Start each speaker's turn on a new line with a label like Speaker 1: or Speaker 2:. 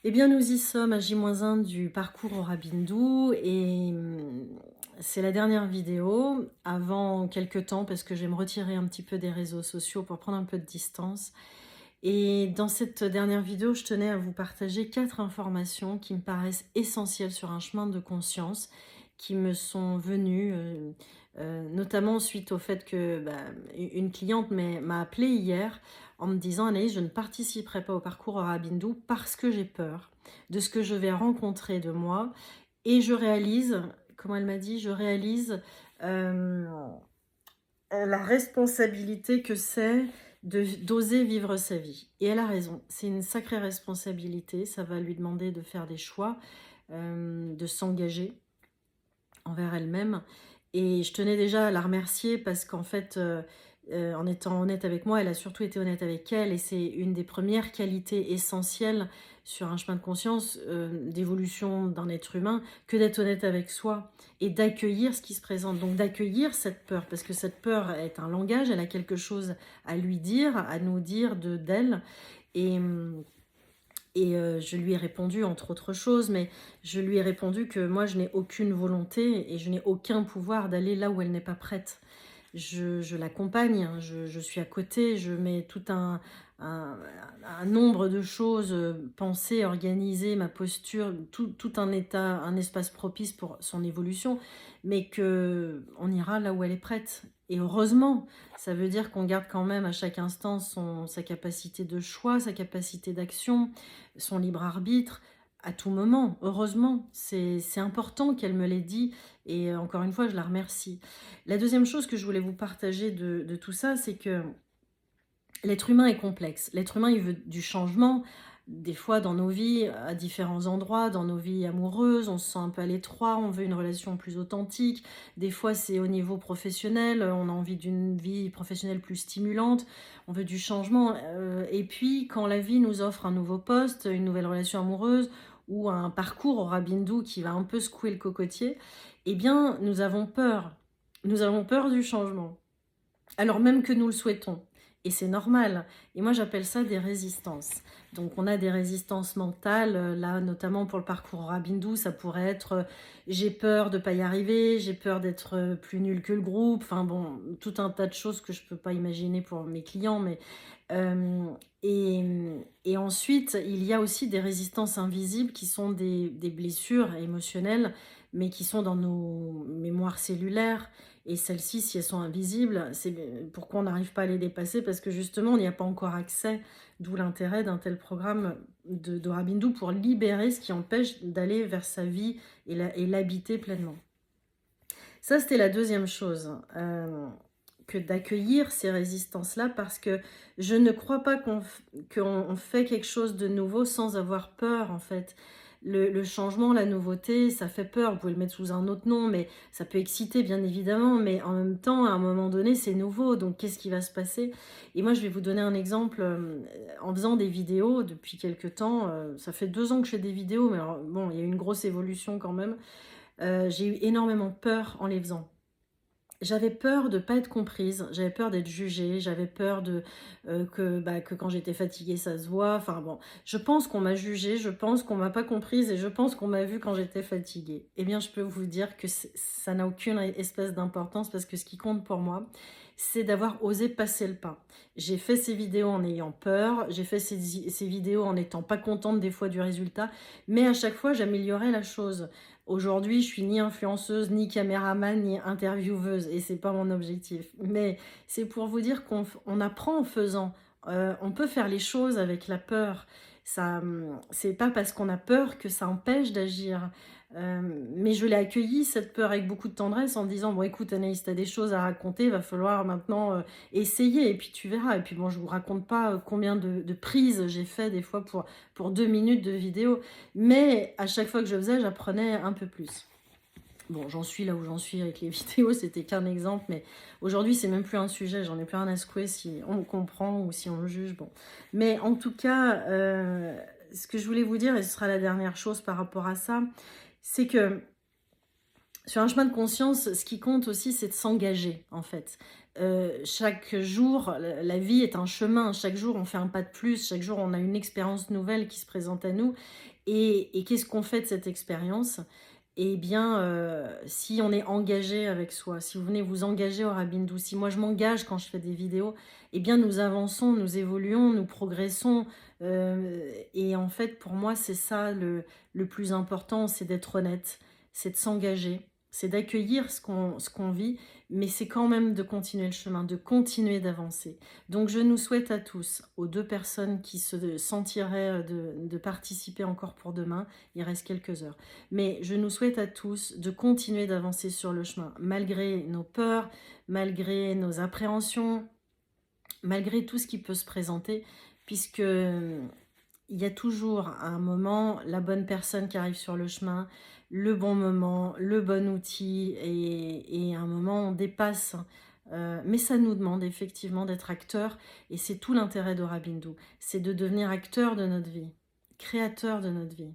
Speaker 1: Eh bien, nous y sommes à J-1 du parcours Aura Bindoux et c'est la dernière vidéo avant quelques temps parce que je vais me retirer un petit peu des réseaux sociaux pour prendre un peu de distance. Et dans cette dernière vidéo, je tenais à vous partager 4 informations qui me paraissent essentielles sur un chemin de conscience qui me sont venues, notamment suite au fait que, une cliente m'a appelée hier en me disant: «Anaïs, je ne participerai pas au parcours Aura Bindoux parce que j'ai peur de ce que je vais rencontrer de moi» et je réalise, comment elle m'a dit? Je réalise, hem la responsabilité que c'est d'oser vivre sa vie et elle a raison. C'est une sacrée responsabilité, ça va lui demander de faire des choix, de s'engager envers elle-même et je tenais déjà à la remercier parce qu'en fait, en étant honnête avec moi, elle a surtout été honnête avec elle et c'est une des premières qualités essentielles sur un chemin de conscience, d'évolution d'un être humain, que d'être honnête avec soi et d'accueillir ce qui se présente. Donc d'accueillir cette peur, parce que cette peur est un langage, elle a quelque chose à lui dire, à nous dire d'elle et je lui ai répondu, entre autres choses, mais je lui ai répondu que moi, je n'ai aucune volonté et je n'ai aucun pouvoir d'aller là où elle n'est pas prête. Je l'accompagne, hein, je suis à côté, je mets tout un un nombre de choses, pensées, organisées, ma posture, tout un état, un espace propice pour son évolution, mais que on ira là où elle est prête et heureusement! Ça veut dire qu'on garde quand même à chaque instant sa capacité de choix, sa capacité d'action, son libre arbitre à tout moment, heureusement. C'est important qu'elle me l'ait dit et encore une fois, je la remercie. La deuxième chose que je voulais vous partager de tout ça, c'est que l'être humain est complexe. L'être humain, il veut du changement. Des fois, dans nos vies, à différents endroits, dans nos vies amoureuses, on se sent un peu à l'étroit, on veut une relation plus authentique. Des fois, c'est au niveau professionnel, on a envie d'une vie professionnelle plus stimulante, on veut du changement. Et puis, quand la vie nous offre un nouveau poste, une nouvelle relation amoureuse ou un parcours au rabindou qui va un peu secouer le cocotier, eh bien, nous avons peur. Nous avons peur du changement alors même que nous le souhaitons et c'est normal et moi j'appelle ça des résistances. Donc on a des résistances mentales, là notamment pour le parcours Rabindou, ça pourrait être, j'ai peur de pas y arriver, j'ai peur d'être, plus nulle que le groupe, enfin bon, tout un tas de choses que je peux pas imaginer pour mes clients mais hem et ensuite il y a aussi des résistances invisibles qui sont des blessures émotionnelles, mais qui sont dans nos mémoires cellulaires et celles-ci, si elles sont invisibles, c'est pourquoi on n'arrive pas à les dépasser? Parce que justement, on n'y a pas encore accès, d'où l'intérêt d'un tel programme de Rabindou pour libérer ce qui empêche d'aller vers sa vie et l'habiter pleinement. Ça, c'était la deuxième chose, que d'accueillir ces résistances-là parce que je ne crois pas qu'on fait quelque chose de nouveau sans avoir peur, en fait. Le changement, la nouveauté, ça fait peur. Vous pouvez le mettre sous un autre nom, mais ça peut exciter, bien évidemment, mais en même temps, à un moment donné, c'est nouveau, donc qu'est-ce qui va se passer? Et moi, je vais vous donner un exemple, en faisant des vidéos depuis quelque temps, ça fait 2 ans que je fais des vidéos, mais alors bon, il y a eu une grosse évolution quand même. J'ai eu énormément peur en les faisant. J'avais peur de pas être comprise, j'avais peur d'être jugée, j'avais peur que quand j'étais fatiguée, ça se voit. Enfin bon, je pense qu'on m'a jugée, je pense qu'on m'a pas comprise et je pense qu'on m'a vue quand j'étais fatiguée. Eh bien, je peux vous dire que ça n'a aucune espèce d'importance parce que ce qui compte pour moi, c'est d'avoir osé passer le pas. J'ai fait ces vidéos en ayant peur, j'ai fait ces vidéos en n'étant pas contente des fois du résultat, mais à chaque fois, j'améliorais la chose. Aujourd'hui, je suis ni influenceuse, ni caméraman, ni intervieweuse et c'est pas mon objectif. Mais c'est pour vous dire qu'on apprend en faisant. On peut faire les choses avec la peur. Ça, c'est pas parce qu'on a peur que ça empêche d'agir. Mais je l'ai accueillie cette peur avec beaucoup de tendresse en disant: «Bon écoute Anaïs, tu as des choses à raconter, va falloir maintenant, essayer et puis tu verras» et puis bon, je vous raconte pas, combien de prises j'ai fait des fois pour 2 minutes de vidéo. Mais à chaque fois que je faisais, j'apprenais un peu plus. Bon, j'en suis là où j'en suis avec les vidéos, c'était qu'un exemple, mais aujourd'hui, c'est même plus un sujet, j'en ai plus rien à secouer si on me comprend ou si on me juge, bon. Mais en tout cas, ce que je voulais vous dire, et ce sera la dernière chose par rapport à ça, c'est que sur un chemin de conscience, ce qui compte aussi, c'est de s'engager, en fait. Chaque jour, la vie est un chemin, chaque jour on fait un pas de plus, chaque jour on a une expérience nouvelle qui se présente à nous et qu'est-ce qu'on fait de cette expérience? Eh bien, si on est engagé avec soi, si vous venez vous engager au Rabindou, si moi je m'engage quand je fais des vidéos, eh bien nous avançons, nous évoluons, nous progressons, et en fait pour moi c'est ça le plus important, c'est d'être honnête, c'est de s'engager, c'est d'accueillir ce qu'on vit, mais c'est quand même de continuer le chemin, de continuer d'avancer. Donc je nous souhaite à tous, aux 2 personnes qui se sentiraient, de participer encore pour demain, il reste quelques heures, mais je nous souhaite à tous de continuer d'avancer sur le chemin, malgré nos peurs, malgré nos appréhensions, malgré tout ce qui peut se présenter, puisque il y a toujours à un moment la bonne personne qui arrive sur le chemin, le bon moment, le bon outil, et à un moment on dépasse. Mais ça nous demande effectivement d'être acteur, et c'est tout l'intérêt de Rabindou, c'est de devenir acteur de notre vie, créateur de notre vie.